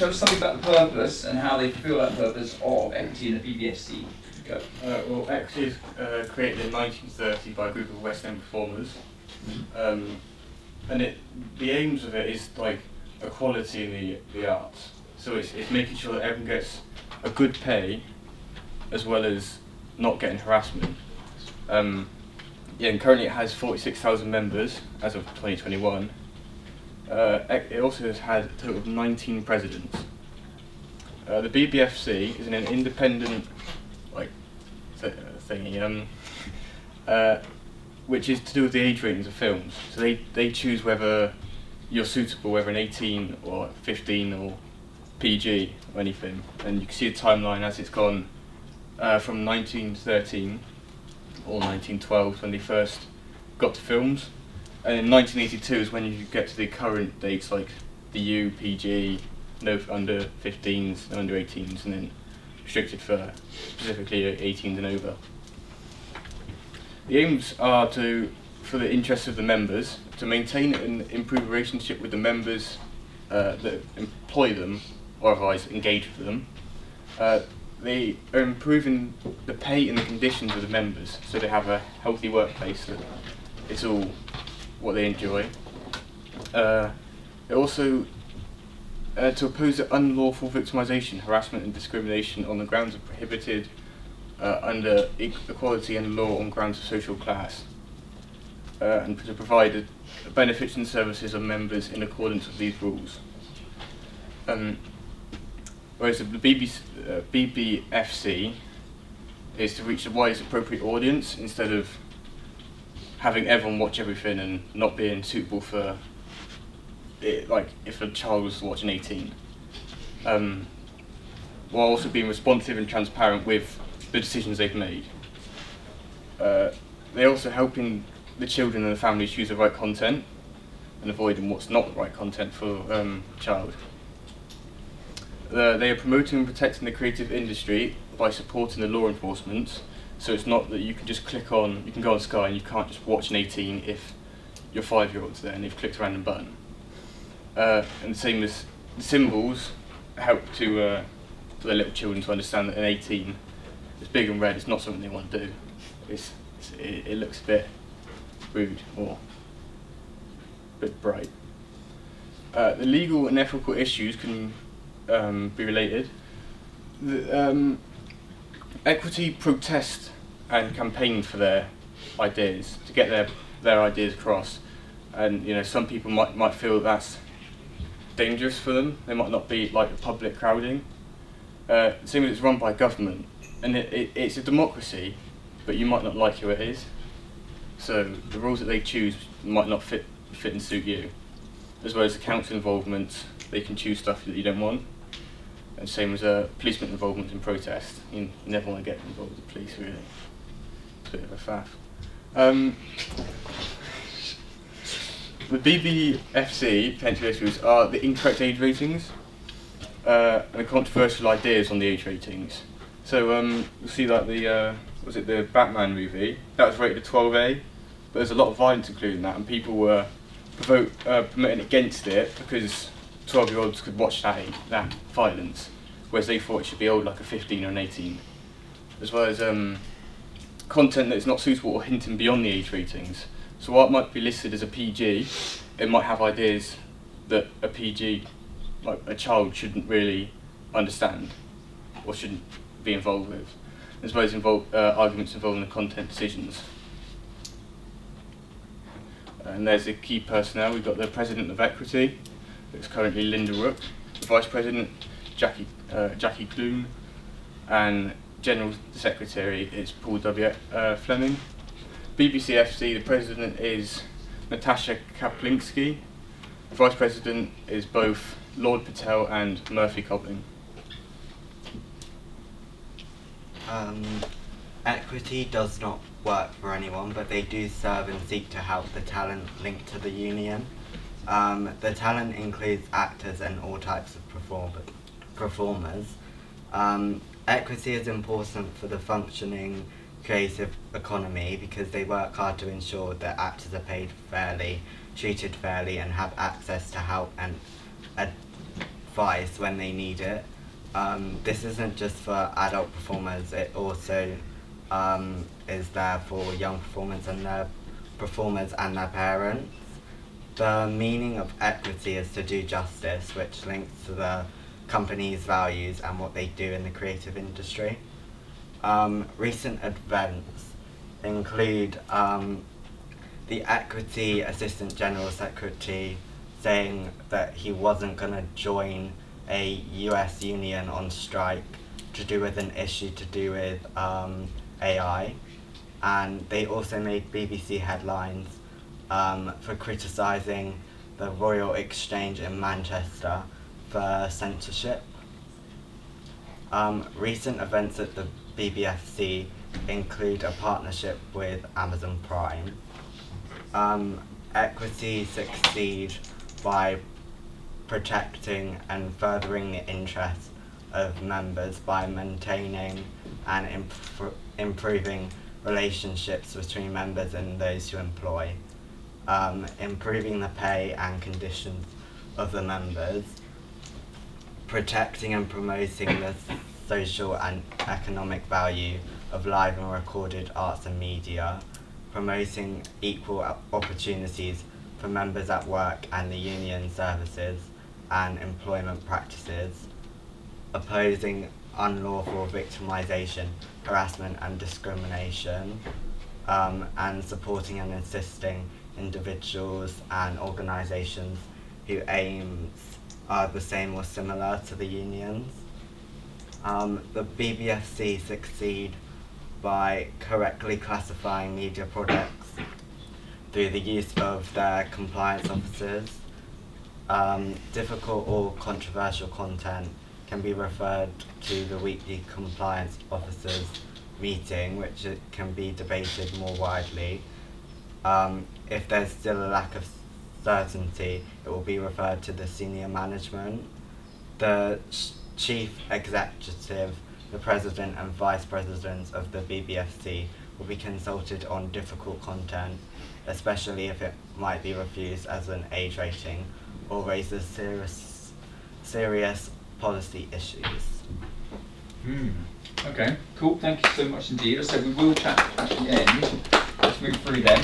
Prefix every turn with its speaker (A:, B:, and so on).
A: tell us something about the purpose and how they fulfil that purpose of Equity in the BBFC. Go.
B: Well, Equity is created in 1930 by a group of West End performers, and the aims of it is like equality in the arts. So it's making sure that everyone gets a good pay, as well as not getting harassment. And currently it has 46,000 members as of 2021. It also has had a total of 19 presidents. The BBFC is an independent thingy, which is to do with the age ratings of films. So they choose whether you're suitable, whether an 18 or 15 or PG or anything. And you can see the timeline as it's gone from 1913 or 1912 when they first got to films. And in 1982 is when you get to the current dates like the U, PG, no under 15s, no under 18s, and then restricted for specifically 18s and over. The aims are for the interests of the members, to maintain and improve a relationship with the members that employ them or otherwise engage with them. They are improving the pay and the conditions of the members, so they have a healthy workplace that it's all what they enjoy. It also to oppose the unlawful victimisation, harassment and discrimination on the grounds of prohibited under equality and law on grounds of social class, and to provide benefits and services of members in accordance with these rules. Whereas the BBFC is to reach the widest appropriate audience instead of having everyone watch everything and not being suitable for it, like if a child was watching 18. While also being responsive and transparent with the decisions they've made. They're also helping the children and the families choose the right content and avoiding what's not the right content for a child. They are promoting and protecting the creative industry by supporting the law enforcement, so it's not that you can just click on, you can go on Sky and you can't just watch an 18 if your 5-year-old's there and they've clicked a random button. And the same as the symbols help for the little children to understand that an 18 is big and red, it's not something they want to do. It looks a bit rude or a bit bright. The legal and ethical issues can be related. Equity protest and campaign for their ideas, to get their ideas across, and some people might feel that's dangerous for them. They might not be like the public crowding. Same as it's run by government, and it's a democracy, but you might not like who it is. So the rules that they choose might not fit and suit you. As well as the council involvement, they can choose stuff that you don't want. And same as policeman involvement in protest. You never want to get involved with the police, really. It's a bit of a faff. The BBFC potential issues are the incorrect age ratings and the controversial ideas on the age ratings. So you'll see that the Batman movie, that was rated a 12A, but there's a lot of violence included in that, and people were promoting against it because 12-year-olds could watch that violence, whereas they thought it should be old like a 15 or an 18. As well as content that's not suitable or hinting beyond the age ratings. So what might be listed as a PG, it might have ideas that a PG, like a child, shouldn't really understand or shouldn't be involved with, as well as arguments involving the content decisions. And there's the key personnel. We've got the President of Equity, it's currently Linda Rook, the Vice President, Jackie Clune, and General Secretary is Paul W. Fleming. BBCFC, the President is Natasha Kaplinsky. The Vice President is both Lord Patel and Murphy Cobling.
C: Equity does not work for anyone, but they do serve and seek to help the talent linked to the union. The talent includes actors and all types of performers. Equity is important for the functioning creative economy because they work hard to ensure that actors are paid fairly, treated fairly, and have access to help and advice when they need it. This isn't just for adult performers, it also is there for young performers and their parents. The meaning of equity is to do justice, which links to the company's values and what they do in the creative industry. Recent events include the Equity Assistant General Secretary saying that he wasn't going to join a US union on strike to do with an issue to do with AI. And they also made BBC headlines for criticising the Royal Exchange in Manchester for censorship. Recent events at the BBFC include a partnership with Amazon Prime. Equity succeed by protecting and furthering the interests of members by maintaining and improving relationships between members and those who employ, improving the pay and conditions of the members, protecting and promoting the social and economic value of live and recorded arts and media, promoting equal opportunities for members at work and the union services and employment practices, opposing unlawful victimization, harassment and discrimination, and supporting and assisting individuals and organisations whose aims are the same or similar to the unions. The BBFC succeed by correctly classifying media products through the use of their compliance officers. Difficult or controversial content can be referred to the weekly compliance officers meeting, which can be debated more widely. If there's still a lack of certainty, it will be referred to the senior management. The chief executive, the president and vice presidents of the BBFC will be consulted on difficult content, especially if it might be refused as an age rating or raises serious policy issues.
A: Okay, cool. Thank you so much indeed. So we will chat at the end. Let's move through them.